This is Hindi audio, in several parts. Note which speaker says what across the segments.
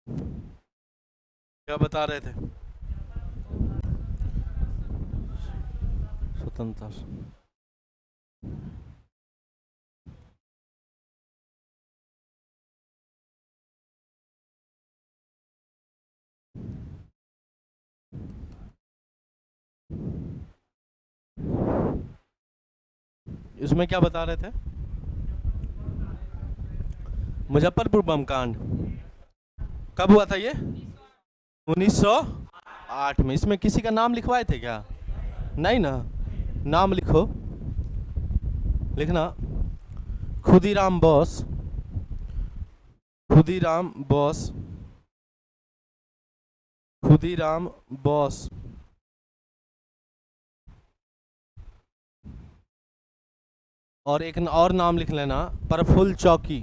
Speaker 1: क्या बता रहे थे? स्वतंत्रता। इसमें क्या बता रहे थे? मुजफ्फरपुर बम कांड कब हुआ था ये? 1908 में। इसमें किसी का नाम लिखवाए थे क्या? नहीं ना। नाम लिखो, लिखना। खुदीराम बोस, खुदीराम बोस, खुदीराम बोस। और एक और नाम लिख लेना, प्रफुल्ल चौकी,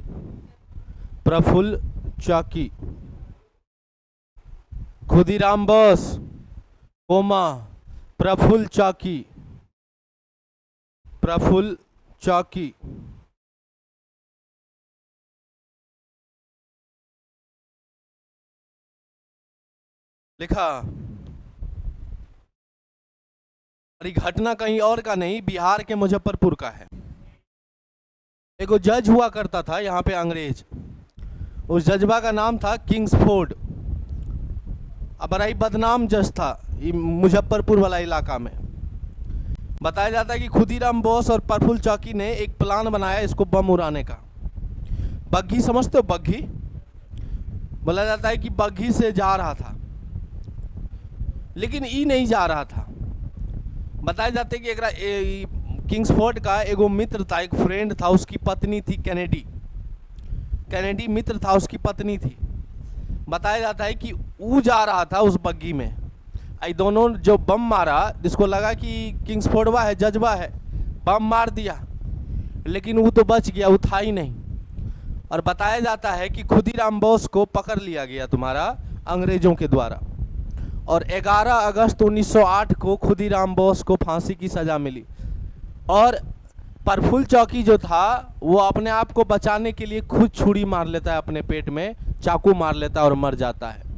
Speaker 1: प्रफुल्ल चौकी। खुदीराम बोस, कोमा, प्रफुल्ल चौकी, प्रफुल्ल चौकी। लिखा। और ये घटना कहीं और का नहीं, बिहार के मुजफ्फरपुर का है। एक जज हुआ करता था यहाँ पे, अंग्रेज। उस जजबा का नाम था किंग्सफोर्ड। अब बड़ा ही बदनाम जज था ये मुजफ्फरपुर वाला इलाका में। बताया जाता है कि खुदीराम बोस और प्रफुल्ल चौकी ने एक प्लान बनाया इसको बम उड़ाने का। बग्घी समझते हो? बग्घी बोला जाता है कि बग्घी से जा रहा था, लेकिन ई नहीं जा रहा था। बताया जाता है कि किंग्सफोर्ड का एगो मित्र था, एक फ्रेंड था, उसकी पत्नी थी कैनेडी। कैनेडी मित्र था, उसकी पत्नी थी। बताया जाता है कि वो जा रहा था उस बग्गी में। आई दोनों जो बम मारा, जिसको लगा कि किंग्सफोर्डवा है, जजबा है, बम मार दिया, लेकिन वो तो बच गया, वो था ही नहीं। और बताया जाता है कि खुदीराम बोस को पकड़ लिया गया तुम्हारा अंग्रेजों के द्वारा। और 11 अगस्त 1908 को खुदीराम बोस को फांसी की सज़ा मिली। और प्रफुल्ल चौकी जो था वो अपने आप को बचाने के लिए खुद छुरी मार लेता है, अपने पेट में चाकू मार लेता है और मर जाता है।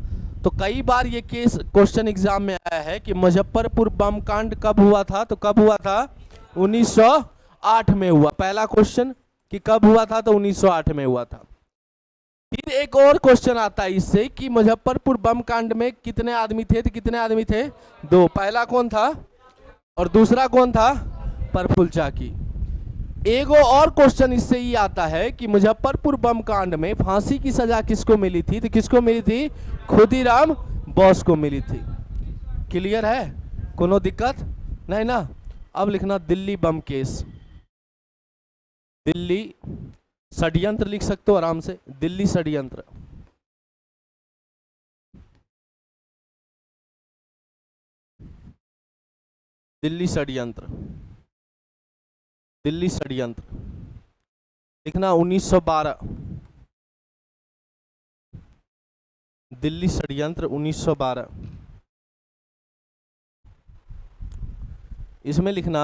Speaker 1: तो कई बार ये केस क्वेश्चन एग्जाम में आया है कि मुजफ्फरपुर बम कांड कब हुआ था, तो कब हुआ था? 1908 में हुआ। पहला क्वेश्चन कि कब हुआ था, तो 1908 में हुआ था। फिर एक और क्वेश्चन आता है इससे कि मुजफ्फरपुर बम कांड में कितने आदमी थे, तो कितने आदमी थे? 2। पहला कौन था और दूसरा कौन था? प्रफुल्ल चौकी। एगो और क्वेश्चन इससे ही आता है कि मुजफ्फरपुर बम कांड में फांसी की सजा किसको मिली थी, तो किसको मिली थी? खुदीराम बोस को मिली थी। क्लियर है? कोनो दिक्कत नहीं ना? अब लिखना दिल्ली बम केस। दिल्ली षड्यंत्र लिख सकते हो आराम से, दिल्ली षड्यंत्र। दिल्ली षड्यंत्र, दिल्ली षड्यंत्र लिखना। 1912, दिल्ली षड्यंत्र 1912। इसमें लिखना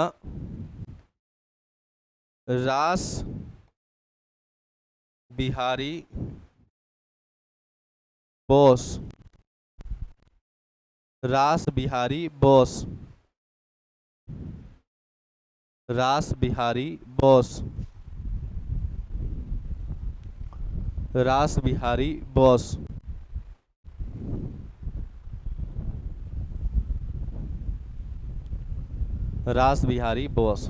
Speaker 1: रास बिहारी बोस, रास बिहारी बोस, रास बिहारी बोस, रास बिहारी बोस। रास बिहारी बोस।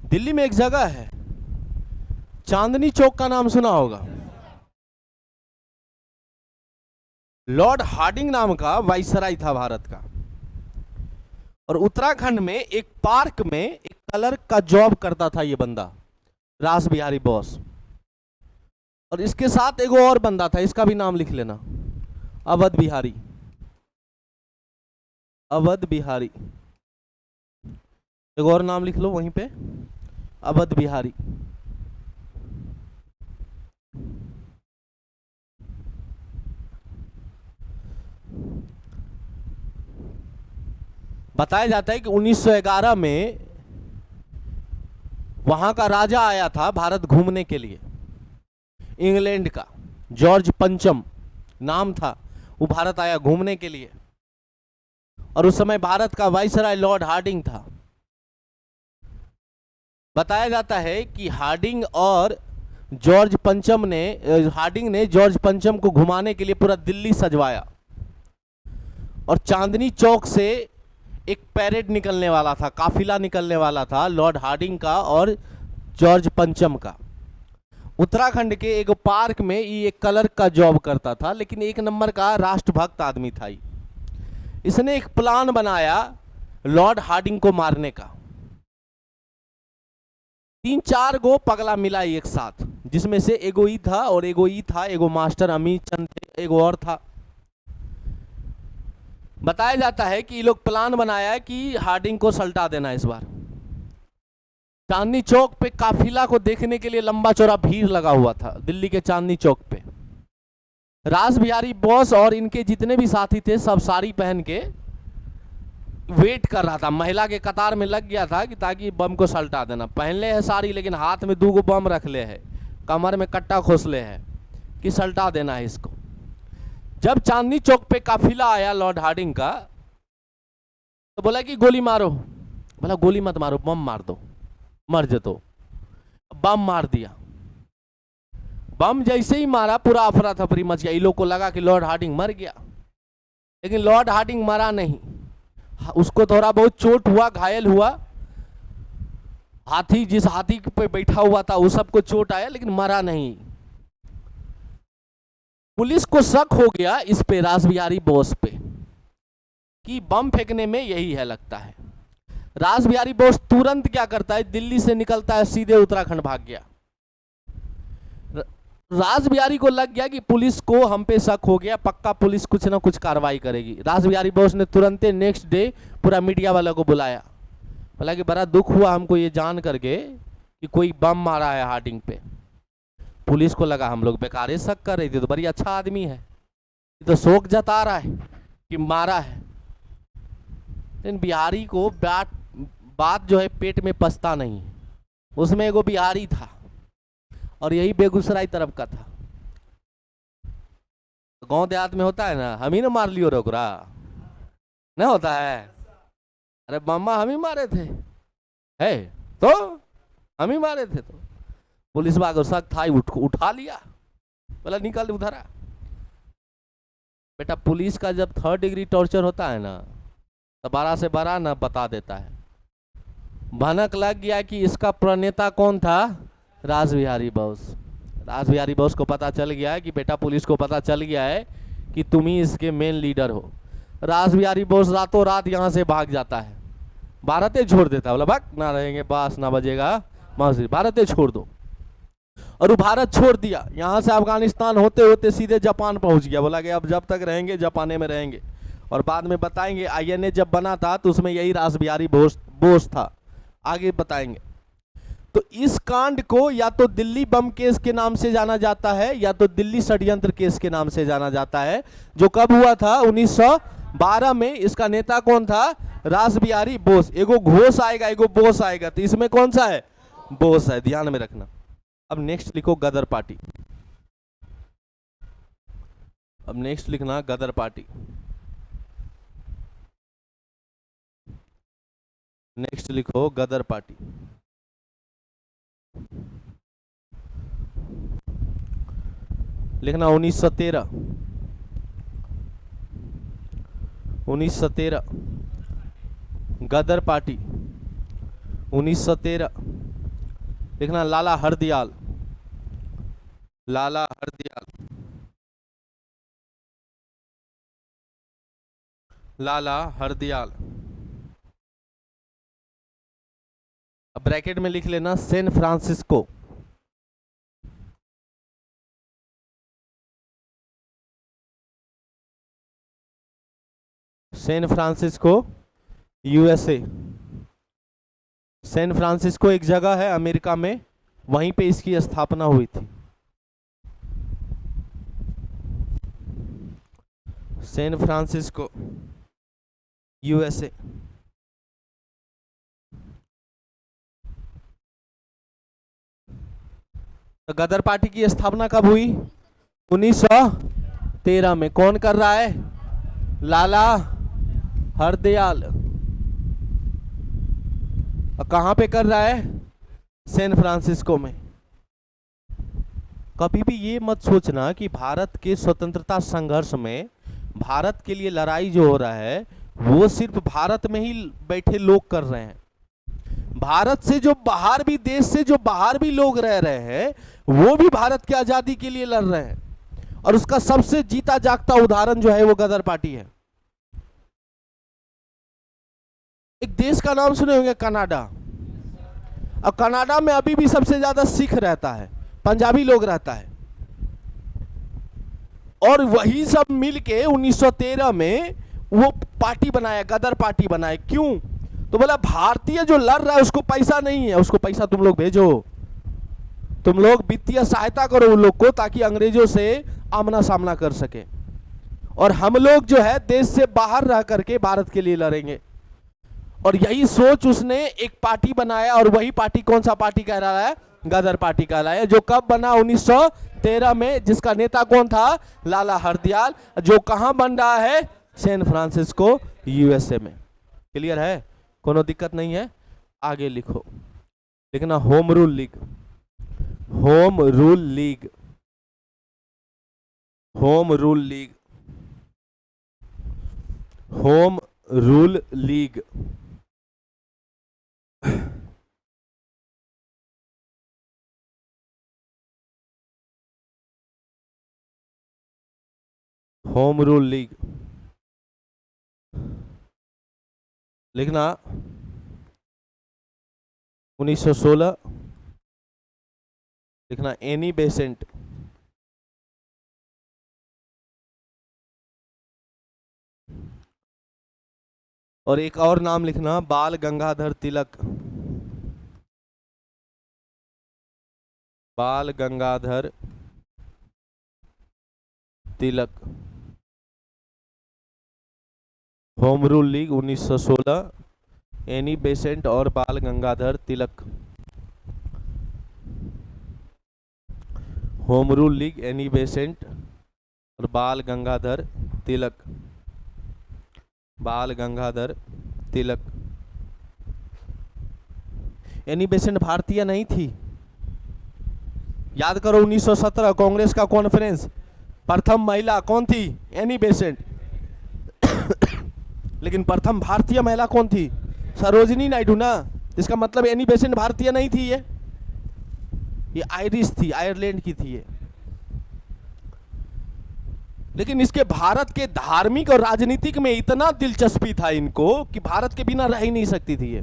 Speaker 1: दिल्ली में एक जगह है, चांदनी चौक का नाम सुना होगा। लॉर्ड हार्डिंग नाम का वाइसराय था भारत का। और उत्तराखंड में एक पार्क में एक कलर का जॉब करता था ये बंदा, रास बिहारी बोस। और इसके साथ एक और बंदा था, इसका भी नाम लिख लेना, अवध बिहारी। अवध बिहारी। एक और नाम लिख लो वहीं पे, अवध बिहारी। बताया जाता है कि 1911 में वहां का राजा आया था भारत घूमने के लिए, इंग्लैंड का। जॉर्ज पंचम नाम था, वो भारत आया घूमने के लिए, और उस समय भारत का वाइसराय लॉर्ड हार्डिंग था। बताया जाता है कि हार्डिंग ने जॉर्ज पंचम को घुमाने के लिए पूरा दिल्ली सजवाया, और चांदनी चौक से एक पैरेड निकलने वाला था, काफिला निकलने वाला था लॉर्ड हार्डिंग का और जॉर्ज पंचम का। उत्तराखंड के एक पार्क में ये एक कलर का जॉब करता था, लेकिन एक नंबर का राष्ट्रभक्त आदमी था। इसने एक प्लान बनाया लॉर्ड हार्डिंग को मारने का। 3-4 गो पगला मिला एक साथ, जिसमें से एगो ई था, और एगो मास्टर अमित चंद थे, एगो और था। बताया जाता है कि ये लोग प्लान बनाया कि हार्डिंग को सल्टा देना इस बार। चांदनी चौक पे काफिला को देखने के लिए लंबा चौड़ा भीड़ लगा हुआ था, दिल्ली के चांदनी चौक पे। रास बिहारी बोस और इनके जितने भी साथी थे सब साड़ी पहन के वेट कर रहा था, महिला के कतार में लग गया था कि ताकि बम को सल्टा देना। पहन ले है साड़ी, लेकिन हाथ में 2 गो बम रख ले है, कमर में कट्टा खोसले है कि सल्टा देना है इसको। जब चांदनी चौक पे काफिला आया लॉर्ड हार्डिंग का, तो बोला कि गोली मारो। बोला गोली मत मारो, बम मार दो, मर जतो। बम मार दिया। बम जैसे ही मारा पूरा अफरा तफरी मच गया। इन लोग को लगा कि लॉर्ड हार्डिंग मर गया, लेकिन लॉर्ड हार्डिंग मरा नहीं। उसको थोड़ा बहुत चोट हुआ, घायल हुआ। जिस हाथी पे बैठा हुआ था उस सबको चोट आया, लेकिन मरा नहीं। पुलिस को शक हो गया इस पे, रास बिहारी बोस पे, कि बम फेंकने में यही है लगता है। रास बिहारी बोस तुरंत क्या करता है, दिल्ली से निकलता है, सीधे उत्तराखंड भाग गया। रास बिहारी को लग गया कि पुलिस को हम पे शक हो गया, पक्का पुलिस कुछ ना कुछ कार्रवाई करेगी। रास बिहारी बोस ने तुरंत नेक्स्ट डे पूरा मीडिया वालों को बुलाया, बोला कि बड़ा दुख हुआ हमको ये जान करके कि कोई बम मारा है हार्डिंग पे। पुलिस को लगा हम लोग बेकार शक कर रही थी, तो बड़ी अच्छा आदमी है, तो शोक जता रहा है कि मारा है। लेकिन बिहारी को बात जो है पेट में पचता नहीं। उसमें एगो बिहारी था, और यही बेगूसराय तरफ का था। गांव देहात में होता है ना, हम ही ना मार लियो रोकरा, नहीं होता है। अरे मामा हम ही मारे थे, है तो हम ही मारे थे। तो पुलिस वाला शक था, उठा लिया, बोला निकल उधर। बेटा पुलिस का जब 3rd डिग्री टॉर्चर होता है ना, तो 12 से 12 ना बता देता है। भनक लग गया कि इसका प्रणेता कौन था, रास बिहारी बोस। रास बिहारी बोस को पता चल गया है कि बेटा पुलिस को पता चल गया है कि तुम ही इसके मेन लीडर हो। रास बिहारी बोस रातों रात यहाँ से भाग जाता है, भारतें छोड़ देता है। बोला भाग, ना रहेंगे बास ना बजेगा मस्जिद, भारतें छोड़ दो। और वो भारत छोड़ दिया, यहाँ से अफगानिस्तान होते होते सीधे जापान पहुंच गया। बोला कि अब जब तक रहेंगे जापाने में रहेंगे। और बाद में बताएंगे INA जब बना था तो उसमें यही रास बिहारी बोस था, आगे बताएंगे। तो इस कांड को या तो दिल्ली बम केस के नाम से जाना जाता है, या तो दिल्ली षड्यंत्र केस के नाम से जाना जाता है, जो कब हुआ था 1912 में। इसका नेता कौन था, रास बिहारी बोस। एगो घोष आएगा एगो बोस आएगा, तो इसमें कौन सा है, बोस है, ध्यान में रखना। अब नेक्स्ट लिखो गदर पार्टी। अब नेक्स्ट लिखना गदर पार्टी। नेक्स्ट लिखो गदर पार्टी। लिखना 1913। 1913 गदर पार्टी 1913। लिखना लाला हरदयाल। लाला हरदयाल। लाला हरदयाल। अब ब्रैकेट में लिख लेना San Francisco. San Francisco USA। San Francisco एक जगह है अमेरिका में, वहीं पे इसकी स्थापना हुई थी। San Francisco USA। तो गदर पार्टी की स्थापना कब हुई, 1913 में। कौन कर रहा है? लाला हरदयाल। और कहां पे कर रहा है? सैन फ्रांसिस्को में। कभी भी ये मत सोचना कि भारत के स्वतंत्रता संघर्ष में भारत के लिए लड़ाई जो हो रहा है वो सिर्फ भारत में ही बैठे लोग कर रहे हैं। भारत से जो बाहर भी, देश से जो बाहर भी लोग रह रहे हैं वो भी भारत की आजादी के लिए लड़ रहे हैं। और उसका सबसे जीता जागता उदाहरण जो है वो गदर पार्टी है। एक देश का नाम सुने होंगे, कनाडा। और कनाडा में अभी भी सबसे ज्यादा सिख रहता है, पंजाबी लोग रहता है। और वही सब मिलके 1913 में वो पार्टी बनाया, गदर पार्टी बनाए। क्यों? तो बोला भारतीय जो लड़ रहा है उसको पैसा नहीं है, उसको पैसा तुम लोग भेजो, तुम लोग वित्तीय सहायता करो उन लोग को, ताकि अंग्रेजों से आमना सामना कर सके। और हम लोग जो है देश से बाहर रह करके भारत के लिए लड़ेंगे। और यही सोच उसने एक पार्टी बनाया। और वही पार्टी कौन सा पार्टी कह रहा है? गदर पार्टी कहलाया। जो कब बना? 1913 में। जिसका नेता कौन था? लाला हरदयाल। जो कहां बन रहा है? सैन फ्रांसिस्को, यूएसए में। क्लियर है? कोनो दिक्कत नहीं है? आगे लिखो, लिखना home Rule league. Home Rule league, home Rule league, home Rule league. Home Rule league लिखना 1916। लिखना एनी बेसेंट। और एक और नाम लिखना, बाल Gangadhar Tilak. Bal Gangadhar Tilak. Home Rule League 1916, Annie Besant और Bal Gangadhar Tilak. Home Rule League, Annie Besant और बाल गंगाधर तिलक। बाल गंगाधर तिलक। एनी बेसेंट भारतीय नहीं थी। याद करो 1917 कांग्रेस का कॉन्फ्रेंस, प्रथम महिला कौन थी? Annie Besant. लेकिन प्रथम भारतीय महिला कौन थी? सरोजिनी नायडू ना। इसका मतलब एनी बेसेंट भारतीय नहीं थी। ये आयरिश थी, आयरलैंड की थी ये। लेकिन इसके भारत के धार्मिक और राजनीतिक में इतना दिलचस्पी था इनको कि भारत के बिना रह ही नहीं सकती थी ये।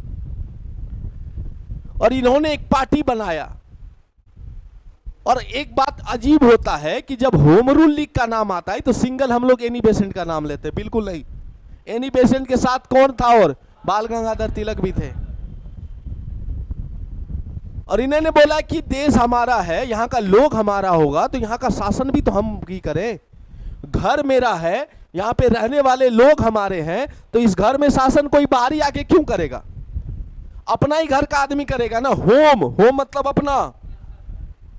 Speaker 1: और इन्होंने एक पार्टी बनाया। और एक बात अजीब होता है कि जब होम रूल लीग का नाम आता है तो सिंगल हम लोग एनी बेसेंट का नाम लेते हैं। बिल्कुल नहीं, एनी बेसेंट के साथ कौन था? और बाल गंगाधर तिलक भी थे। और इन्होंने बोला कि देश हमारा है, यहाँ का लोग हमारा होगा, तो यहाँ का शासन भी तो हम ही करें। घर मेरा है, यहाँ पे रहने वाले लोग हमारे हैं, तो इस घर में शासन कोई बाहरी आके क्यों करेगा? अपना ही घर का आदमी करेगा ना। होम, होम मतलब अपना,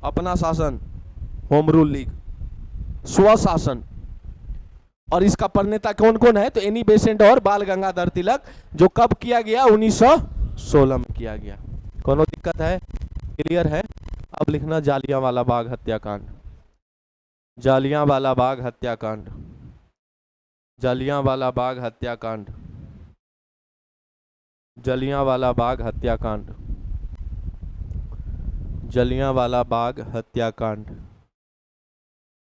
Speaker 1: अपना शासन। होम रूल लीग, स्वशासन। और इसका प्रणेता कौन कौन है? तो एनी बेसेंट और बाल गंगाधर तिलक। जो कब किया गया? 1916 में किया गया। कोनो दिक्कत है? क्लियर है? अब लिखना जालियांवाला बाग हत्याकांड। जालियांवाला बाग हत्याकांड। जालियांवाला बाग हत्याकांड। जलियांवाला बाग हत्याकांड। जलियांवाला बाग हत्याकांड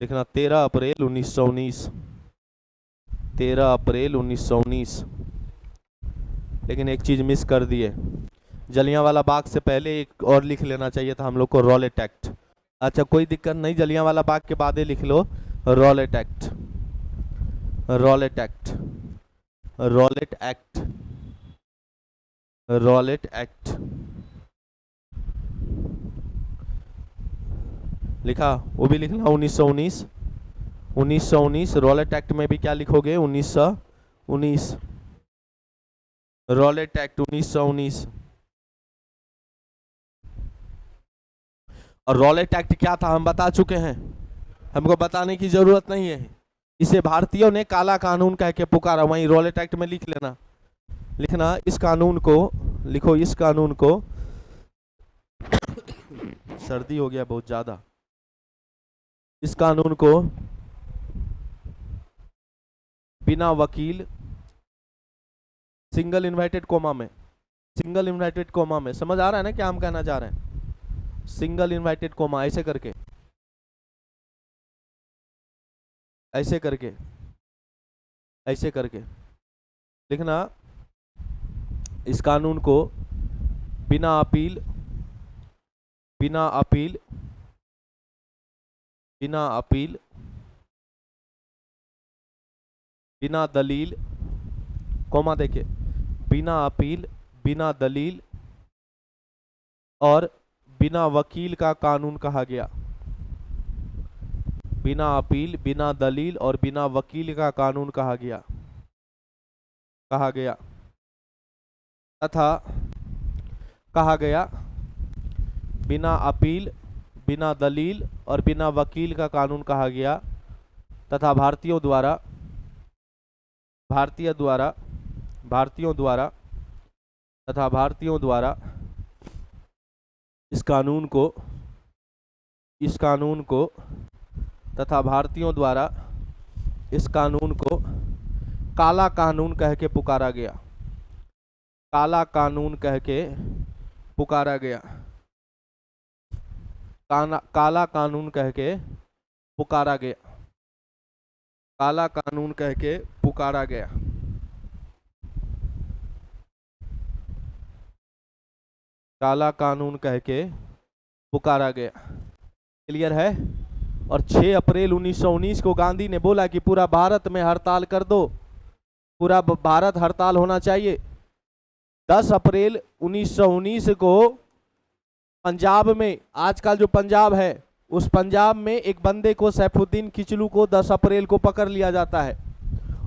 Speaker 1: लिखना 13 अप्रैल 1919। 13 अप्रैल 1919। लेकिन एक चीज मिस कर दिए, जलियांवाला बाग से पहले एक और लिख लेना चाहिए था हम लोग को, रॉलेट एक्ट। अच्छा कोई दिक्कत नहीं, जलियांवाला बाग के बाद ही लिख लो Rowlatt Act. Rowlatt Act, Rowlatt Act, Rowlatt Act लिखा, वो भी लिखना 1919। 1919 रॉलेट एक्ट में भी क्या लिखोगे? 1919। Rowlatt act 1919। और रॉलेट एक्ट क्या था हम बता चुके हैं। हमको बताने की जरूरत नहीं है। इसे भारतीयों ने काला कानून कह के पुकारा। वहीं रॉलेट एक्ट में लिख लेना, लिखना इस कानून को, लिखो इस कानून को, सर्दी हो गया बहुत ज्यादा, इस कानून को बिना वकील, सिंगल इन्वर्टेड कोमा में, सिंगल इन्वर्टेड कोमा में, समझ आ रहा है ना क्या हम कहना चाह रहे हैं? सिंगल इन्वर्टेड कोमा, ऐसे करके, ऐसे करके, ऐसे करके लिखना, इस कानून को बिना अपील, बिना अपील, बिना अपील, बिना दलील, कोमा देखे, बिना अपील, बिना दलील और बिना वकील का कानून कहा गया। बिना अपील, बिना दलील और बिना वकील का कानून कहा गया, कहा गया तथा कहा गया बिना अपील, बिना दलील और बिना वकील का कानून कहा गया तथा भारतीयों द्वारा, भारतीयों द्वारा, भारतीयों द्वारा तथा भारतीयों द्वारा इस कानून को, इस कानून को तथा भारतीयों द्वारा इस कानून को काला कानून कह के पुकारा गया, काला कानून कह के पुकारा गया, काला कानून कह के पुकारा गया, काला कानून कह के पुकारा गया। काला कानून कह के पुकारा गया। क्लियर है? और 6 अप्रैल 1919 को गांधी ने बोला कि पूरा भारत में हड़ताल कर दो, पूरा भारत हड़ताल होना चाहिए। 10 अप्रैल 1919 को पंजाब में, आजकल जो पंजाब है, उस पंजाब में एक बंदे को, सैफुद्दीन किचलू को 10 अप्रैल को पकड़ लिया जाता है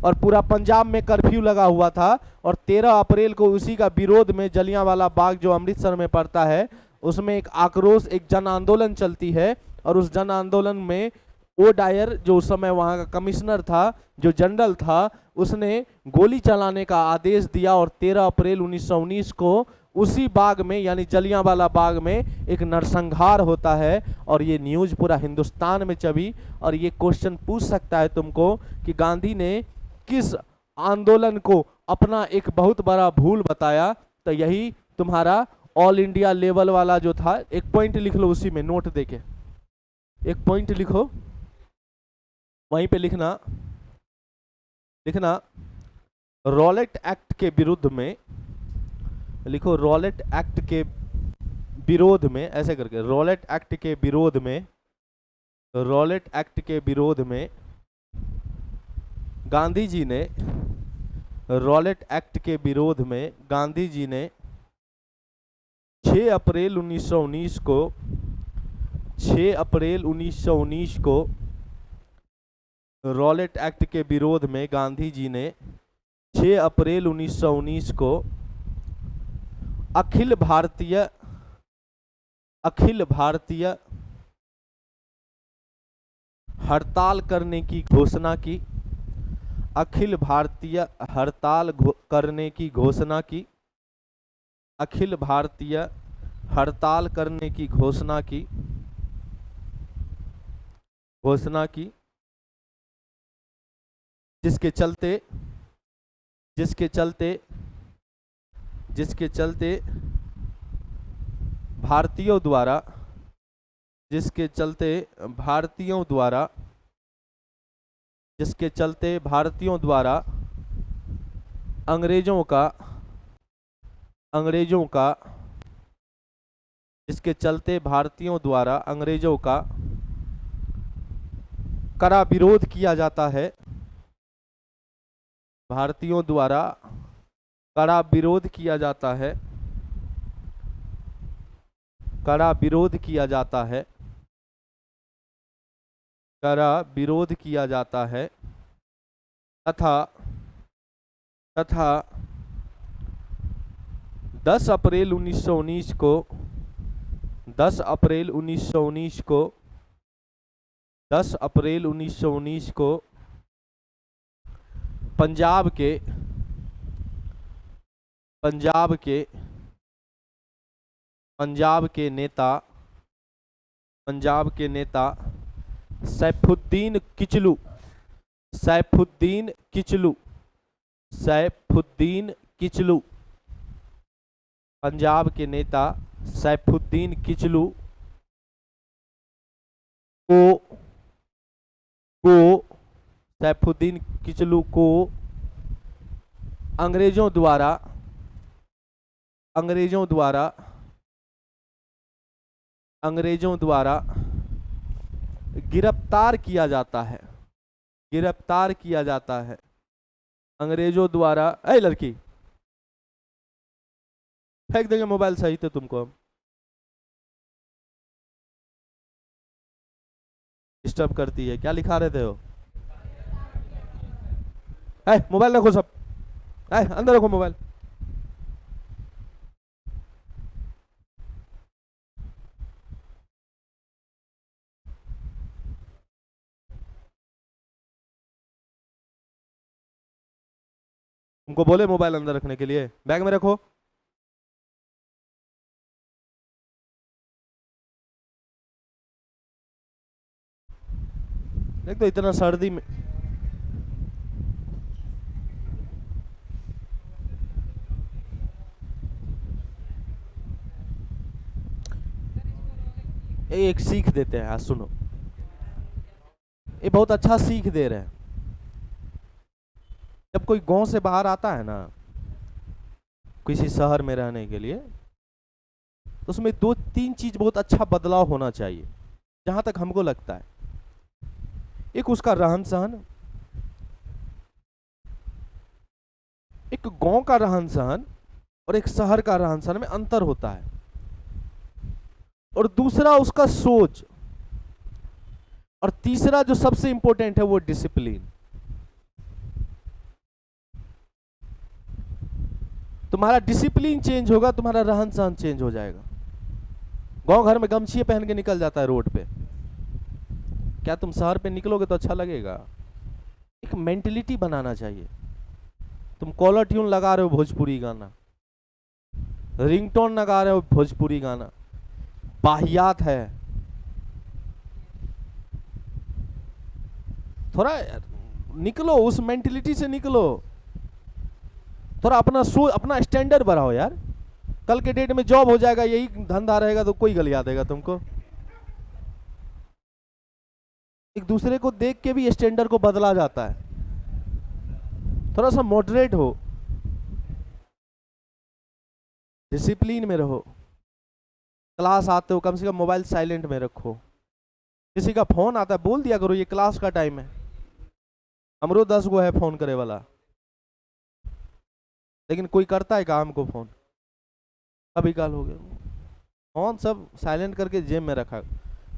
Speaker 1: और पूरा पंजाब में कर्फ्यू लगा हुआ था। और 13 अप्रैल को उसी का विरोध में जलियांवाला बाग जो अमृतसर में पड़ता है, उसमें एक आक्रोश, एक जन आंदोलन चलती है। और उस जन आंदोलन में ओ डायर, जो उस समय वहां का कमिश्नर था, जो जनरल था, उसने गोली चलाने का आदेश दिया। और 13 अप्रैल 1919 को उसी बाग में, यानी जलियांवाला बाग में एक नरसंहार होता है। और ये न्यूज पूरा हिंदुस्तान में छपी। और ये क्वेश्चन पूछ सकता है तुमको कि गांधी ने किस आंदोलन को अपना एक बहुत बड़ा भूल बताया? तो यही तुम्हारा ऑल इंडिया लेवल वाला जो था, एक पॉइंट लिख लो उसी में, नोट देके एक पॉइंट लिखो, वहीं पे लिखना, लिखना रॉलेट एक्ट के विरुद्ध में, लिखो रॉलेट एक्ट के विरोध में, ऐसे करके, रॉलेट एक्ट के विरोध में, रॉलेट एक्ट के विरोध में गांधी जी ने, रॉलेट एक्ट के विरोध में गांधी जी ने 6 अप्रैल 1919 को, 6 अप्रैल 1919 को रॉलेट एक्ट के विरोध में गांधी जी ने 6 अप्रैल 1919 को अखिल भारतीय हड़ताल करने की घोषणा की, अखिल भारतीय हड़ताल करने की घोषणा की, अखिल भारतीय हड़ताल करने की घोषणा की, घोषणा की, जिसके चलते, जिसके चलते, जिसके चलते भारतीयों द्वारा, जिसके चलते भारतीयों द्वारा, जिसके चलते भारतीयों द्वारा अंग्रेजों का, अंग्रेजों का, जिसके चलते भारतीयों द्वारा अंग्रेजों का कड़ा विरोध किया जाता है, भारतीयों द्वारा कड़ा विरोध किया जाता है, कड़ा विरोध किया जाता है, कड़ा विरोध किया जाता है तथा 10 अप्रैल 1919 को, 10 अप्रैल 1919 को 10 अप्रैल 1919 को पंजाब के पंजाब के पंजाब के नेता पंजाब के नेता सैफुद्दीन किचलू सैफुद्दीन किचलू सैफुद्दीन किचलू पंजाब के नेता सैफुद्दीन किचलू को सैफुद्दीन किचलू को अंग्रेजों द्वारा गिरफ्तार किया जाता है अंग्रेजों द्वारा। ऐ लड़की, फेंक देंगे मोबाइल सही तो तुमको हम। डिस्टर्ब करती है। क्या लिखा रहे थे हो? मोबाइल रखो सब, अंदर रखो मोबाइल। तुमको बोले मोबाइल अंदर रखने के लिए? बैग में रखो। देख तो इतना सर्दी में एक सीख देते हैं। आज सुनो, ये बहुत अच्छा सीख दे रहे हैं। जब कोई गांव से बाहर आता है ना किसी शहर में रहने के लिए, तो उसमें 2-3 चीज बहुत अच्छा बदलाव होना चाहिए, जहां तक हमको लगता है। एक उसका रहन सहन, एक गांव का रहन सहन और एक शहर का रहन सहन में अंतर होता है। और दूसरा उसका सोच, और तीसरा जो सबसे इंपॉर्टेंट है वो डिसिप्लिन। तुम्हारा डिसिप्लिन चेंज होगा, तुम्हारा रहन सहन चेंज हो जाएगा। गांव घर में गमछी पहन के निकल जाता है रोड पे, क्या तुम शहर पे निकलोगे तो अच्छा लगेगा? एक मेंटेलिटी बनाना चाहिए। तुम कॉलर ट्यून लगा रहे हो भोजपुरी गाना, रिंगटोन लगा रहे हो भोजपुरी गाना, वाहियात है। थोड़ा निकलो, उस मेंटेलिटी से निकलो। थोड़ा अपना स्टैंडर्ड बढ़ाओ यार। कल के डेट में जॉब हो जाएगा, यही धंधा रहेगा तो कोई गलिया देगा तुमको। एक दूसरे को देख के भी स्टैंडर्ड को बदला जाता है। थोड़ा सा मॉडरेट हो, डिसिप्लिन में रहो। क्लास आते हो कम से कम मोबाइल साइलेंट में रखो। किसी का फोन आता है बोल दिया करो ये क्लास का टाइम है। हमरो 10 गो है फोन करे वाला, लेकिन कोई करता है काम को फोन? अभी काल हो गया फोन सब साइलेंट करके जेब में रखा।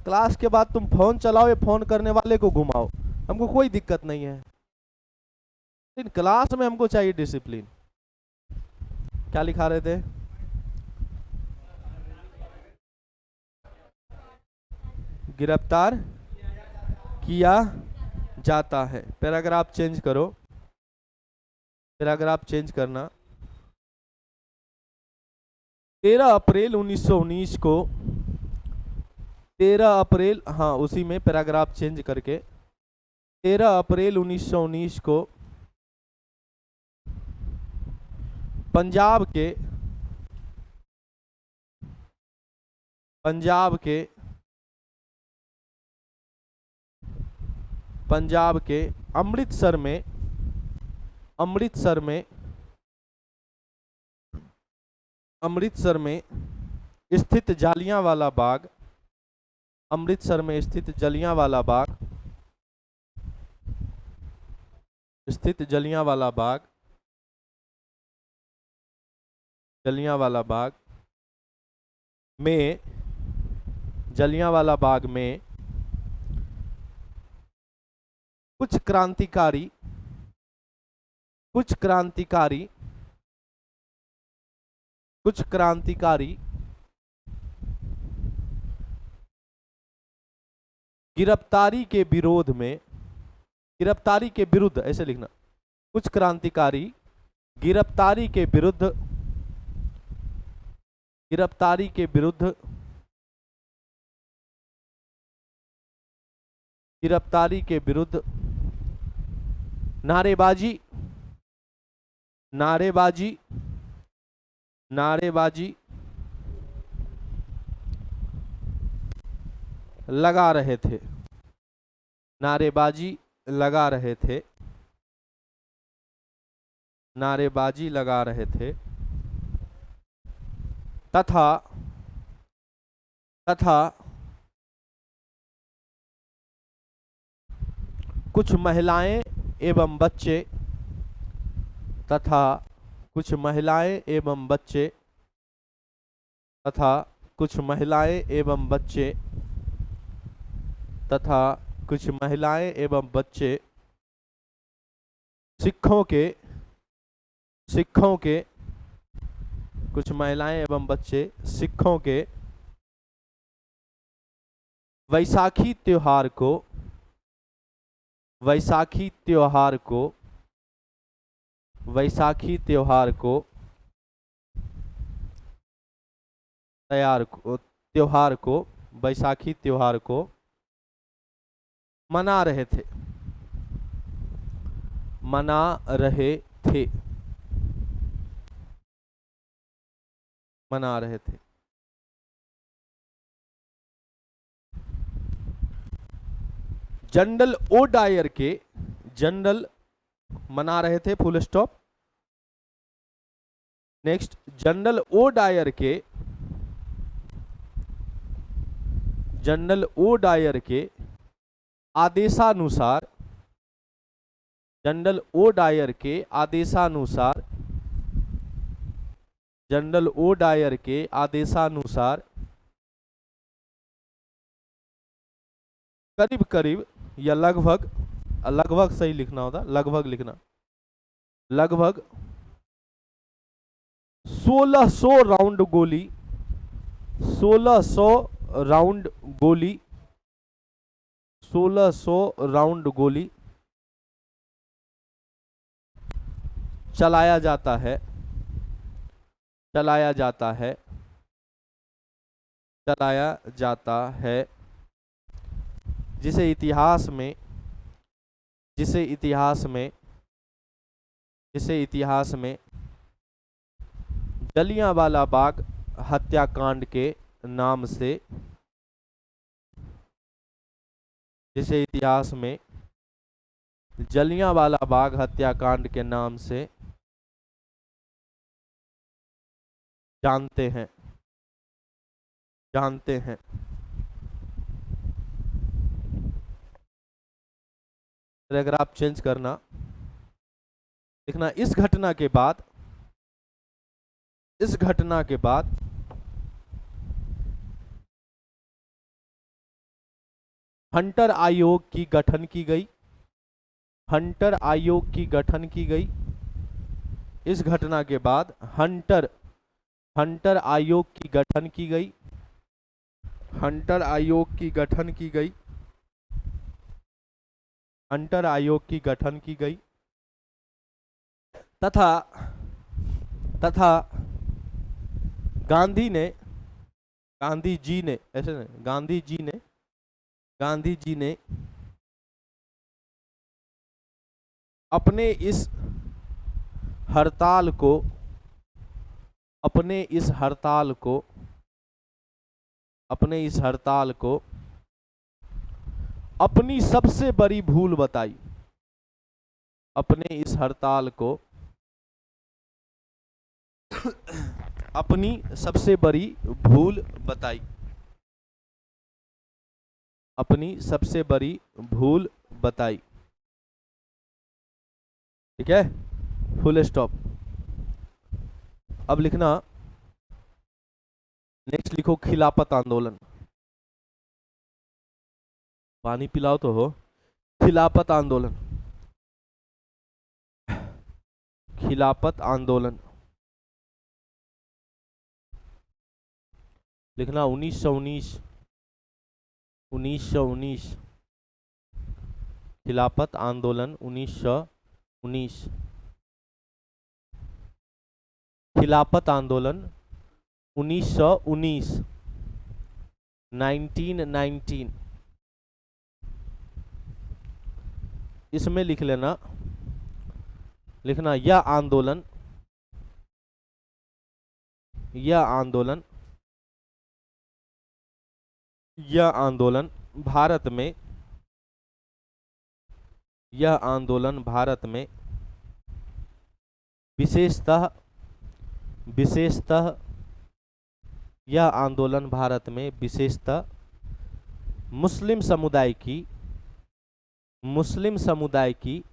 Speaker 1: क्लास के बाद तुम फोन चलाओ या फोन करने वाले को घुमाओ, हमको कोई दिक्कत नहीं है, लेकिन क्लास में हमको चाहिए डिसिप्लिन। क्या लिखा रहे थे? गिरफ्तार किया जाता है। पैराग्राफ चेंज करो, पैराग्राफ चेंज करना। 13 अप्रैल 1919 को 13 अप्रैल, हाँ उसी में पैराग्राफ चेंज करके 13 अप्रैल 1919 को पंजाब के पंजाब के पंजाब के अमृतसर में अमृतसर में अमृतसर में स्थित जालियांवाला बाग, अमृतसर में स्थित जलियांवाला बाग, स्थित जलियांवाला बाग, जलियांवाला बाग में, जलियांवाला बाग में कुछ क्रांतिकारी कुछ क्रांतिकारी कुछ क्रांतिकारी गिरफ्तारी के विरोध में, गिरफ्तारी के विरुद्ध ऐसे लिखना, कुछ क्रांतिकारी गिरफ्तारी के विरुद्ध, गिरफ्तारी के विरुद्ध, गिरफ्तारी के विरुद्ध नारेबाजी, नारेबाजी, नारेबाजी लगा रहे थे, नारेबाजी लगा रहे थे, नारेबाजी लगा रहे थे, तथा तथा कुछ महिलाएं एवं बच्चे, तथा कुछ महिलाएं एवं बच्चे, तथा कुछ महिलाएं एवं बच्चे, तथा कुछ महिलाएं एवं बच्चे सिखों के, सिखों के, कुछ महिलाएं एवं बच्चे सिखों के वैसाखी त्योहार को, वैसाखी त्योहार को, वैसाखी त्योहार को, त्योहार को, वैसाखी त्योहार को मना रहे थे, मना रहे थे, मना रहे थे। जनरल ओ डायर के, जनरल मना रहे थे, full stop. Next, General O'Dwyer के, जनरल ओ डायर के आदेशानुसार, जनरल ओ डायर के आदेशानुसार, जनरल ओ डायर के आदेशानुसार करीब करीब या लगभग, लगभग सही लिखना होता, लगभग लिखना, लगभग 1600 राउंड गोली, 1600 राउंड गोली, 1600 राउंड गोली चलाया जाता है, चलाया जाता है, चलाया जाता है, जिसे इतिहास में, जिसे इतिहास में, जिसे इतिहास में जलियांवाला बाग हत्याकांड के नाम से, जिसे इतिहास में जलियांवाला बाग हत्याकांड के नाम से जानते हैं, जानते हैं। पैराग्राफ चेंज करना, लिखना इस घटना के बाद, इस घटना के बाद हंटर आयोग की गठन की गई, हंटर आयोग की गठन की गई। इस घटना के बाद हंटर, हंटर आयोग की गठन की गई, हंटर आयोग की गठन की गई, हंटर आयोग की गठन की गई, तथा तथा गांधी ने, गांधी जी ने, ऐसे नहीं, गांधी जी ने, गांधी जी ने अपने इस हड़ताल को, अपने इस हड़ताल को, अपने इस हड़ताल को अपनी सबसे बड़ी भूल बताई, अपने इस हड़ताल को अपनी सबसे बड़ी भूल बताई, अपनी सबसे बड़ी भूल बताई। ठीक है, फुल स्टॉप। अब लिखना, नेक्स्ट लिखो खिलाफत आंदोलन। पानी पिलाओ तो हो। खिलाफत आंदोलन, खिलाफत आंदोलन लिखना 1919, 1919 खिलाफत आंदोलन 1919, खिलाफत आंदोलन 1919, 1919। इसमें लिख लेना, लिखना यह आंदोलन, यह आंदोलन, यह आंदोलन भारत में, यह आंदोलन भारत में विशेषतः, विशेषतः यह आंदोलन भारत में विशेषतः मुस्लिम समुदाय की, मुस्लिम समुदाय की,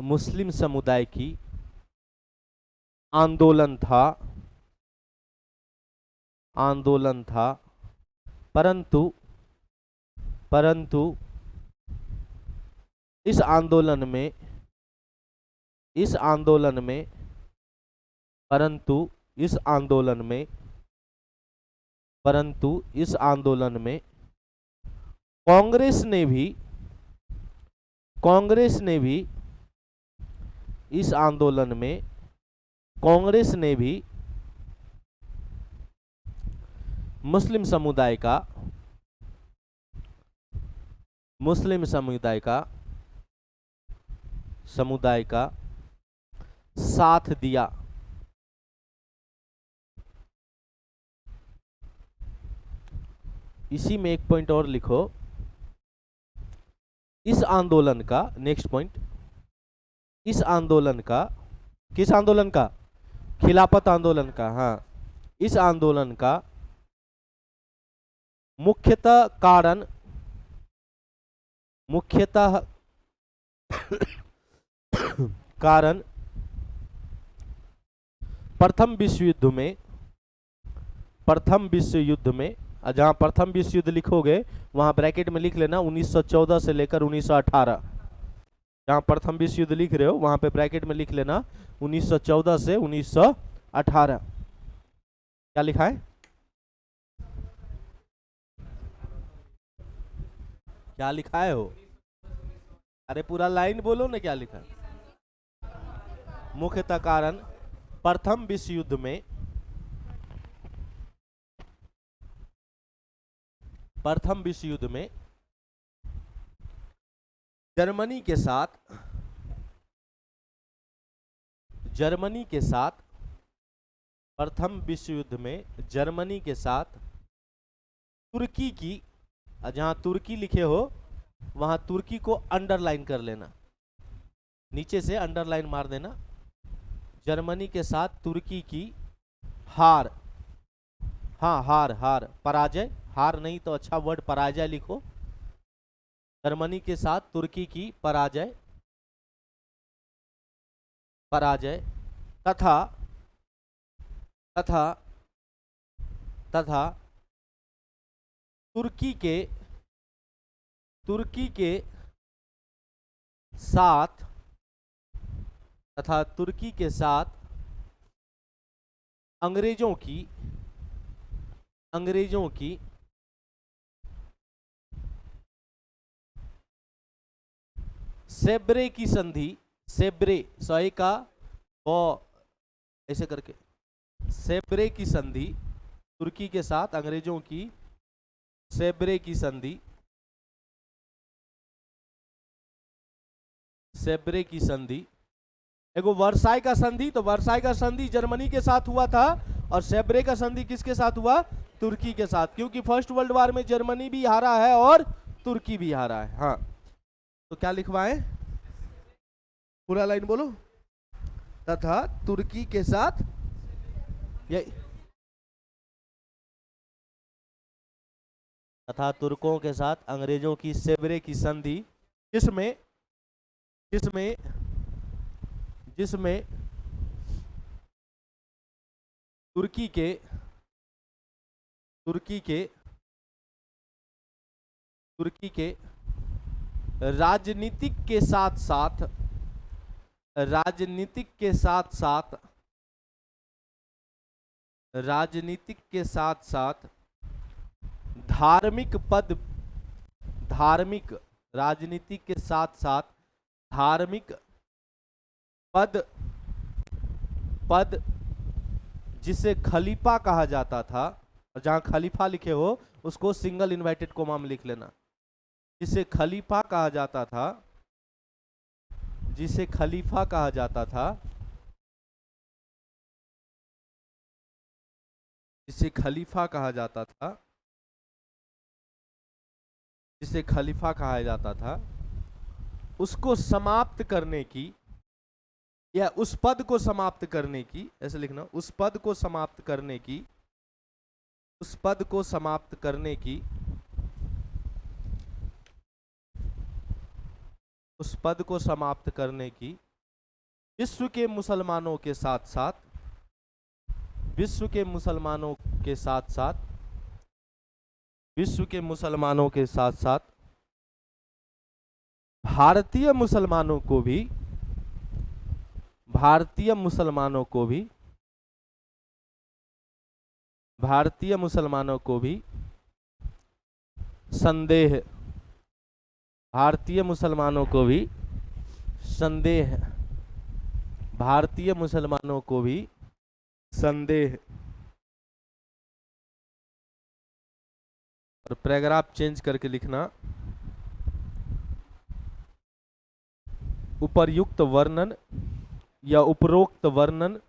Speaker 1: मुस्लिम समुदाय की आंदोलन था, आंदोलन था, परंतु, परंतु इस आंदोलन में, इस आंदोलन में, परंतु इस आंदोलन में, परंतु इस आंदोलन में कांग्रेस ने भी, कांग्रेस ने भी इस आंदोलन में, कांग्रेस ने भी मुस्लिम समुदाय का, मुस्लिम समुदाय का, समुदाय का साथ दिया। इसी में एक पॉइंट और लिखो, इस आंदोलन का, नेक्स्ट पॉइंट, इस आंदोलन का, किस आंदोलन का? खिलाफत आंदोलन का। हाँ, इस आंदोलन का मुख्यतः कारण, मुख्यतः कारण प्रथम विश्व युद्ध में, प्रथम विश्व युद्ध में, जहां प्रथम विश्व युद्ध लिखोगे वहां ब्रैकेट में लिख लेना 1914 से लेकर 1918। जहां प्रथम विश्व युद्ध लिख रहे हो वहां पे ब्रैकेट में लिख लेना 1914 से 1918। क्या लिखा है? क्या लिखा है हो? अरे पूरा लाइन बोलो ना, क्या लिखा है? मुख्यतः कारण प्रथम विश्व युद्ध में, प्रथम विश्व युद्ध में जर्मनी के साथ, जर्मनी के साथ, प्रथम विश्व युद्ध में जर्मनी के साथ तुर्की की, जहां तुर्की लिखे हो वहां तुर्की को अंडरलाइन कर लेना, नीचे से अंडरलाइन मार देना। जर्मनी के साथ तुर्की की हार, हाँ हार, हार, पराजय, हार नहीं तो अच्छा वर्ड पराजय लिखो। जर्मनी के साथ तुर्की की पराजय, पराजय तथा, तथा, तथा तुर्की के, तुर्की के साथ, तथा तुर्की के साथ अंग्रेजों की, अंग्रेजों की सेब्रे की संधि, सेब्रे सही का वो ऐसे करके, सेब्रे की संधि, तुर्की के साथ अंग्रेजों की सेब्रे की संधि, सेब्रे की संधि। एगो वर्साई का संधि, तो वर्साई का संधि जर्मनी के साथ हुआ था और सेब्रे का संधि किसके साथ हुआ? तुर्की के साथ, क्योंकि फर्स्ट वर्ल्ड वार में जर्मनी भी हारा है और तुर्की भी हारा है। हाँ, तो क्या लिखवाएं? पूरा लाइन बोलो। तथा तुर्की के साथ, यही, तथा तुर्कों के साथ अंग्रेजों की सेब्रे की संधि, जिसमें, जिसमें, जिसमें तुर्की के, तुर्की के, तुर्की के राजनीतिक के साथ साथ, राजनीतिक के साथ साथ, राजनीतिक के साथ साथ धार्मिक पद,
Speaker 2: धार्मिक, राजनीति के साथ साथ धार्मिक पद पद जिसे खलीफा कहा जाता था, और जहां खलीफा लिखे हो उसको सिंगल इन्वर्टेड कोमा में लिख लेना, जिसे खलीफा कहा जाता था, जिसे खलीफा कहा जाता था, जिसे खलीफा कहा जाता था, जिसे खलीफा कहा जाता था, उसको समाप्त करने की, या उस पद को समाप्त करने की, ऐसे लिखना, उस पद को समाप्त करने की, उस पद को समाप्त करने की, उस पद को समाप्त करने की विश्व के मुसलमानों के साथ साथ, विश्व के मुसलमानों के साथ साथ, विश्व के मुसलमानों के साथ साथ भारतीय मुसलमानों को भी, भारतीय मुसलमानों को भी, भारतीय मुसलमानों को भी संदेह, भारतीय मुसलमानों को भी संदेह, भारतीय मुसलमानों को भी संदेह, और पैराग्राफ चेंज करके लिखना, उपर्युक्त वर्णन या उपरोक्त वर्णन,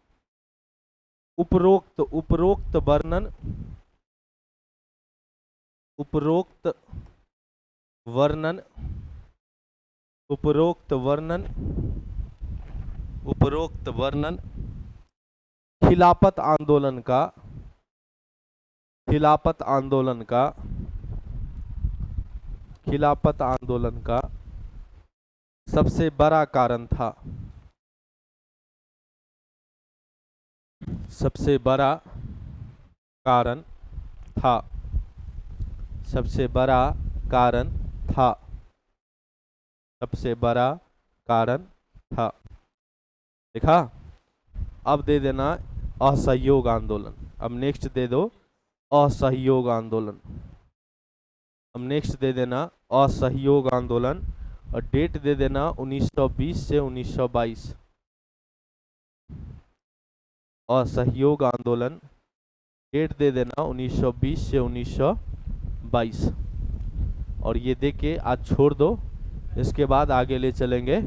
Speaker 2: उपरोक्त उपरोक्त वर्णन, उपरोक्त वर्णन, उपरोक्त वर्णन, उपरोक्त वर्णन खिलाफत आंदोलन का, खिलाफत आंदोलन का, खिलाफत आंदोलन का सबसे बड़ा कारण था, सबसे बड़ा कारण था, सबसे बड़ा कारण था, सबसे बड़ा कारण था। देखा? अब दे देना असहयोग आंदोलन। अब नेक्स्ट दे दो असहयोग आंदोलन। अब नेक्स्ट दे देना असहयोग आंदोलन, और डेट दे देना 1920 से 1922। असहयोग आंदोलन, डेट दे देना 1920 से 1922। और ये दे के आज छोड़ दो, इसके बाद आगे ले चलेंगे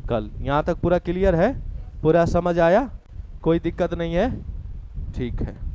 Speaker 2: कल। यहाँ तक पूरा क्लियर है? पूरा समझ आया? कोई दिक्कत नहीं है? ठीक है।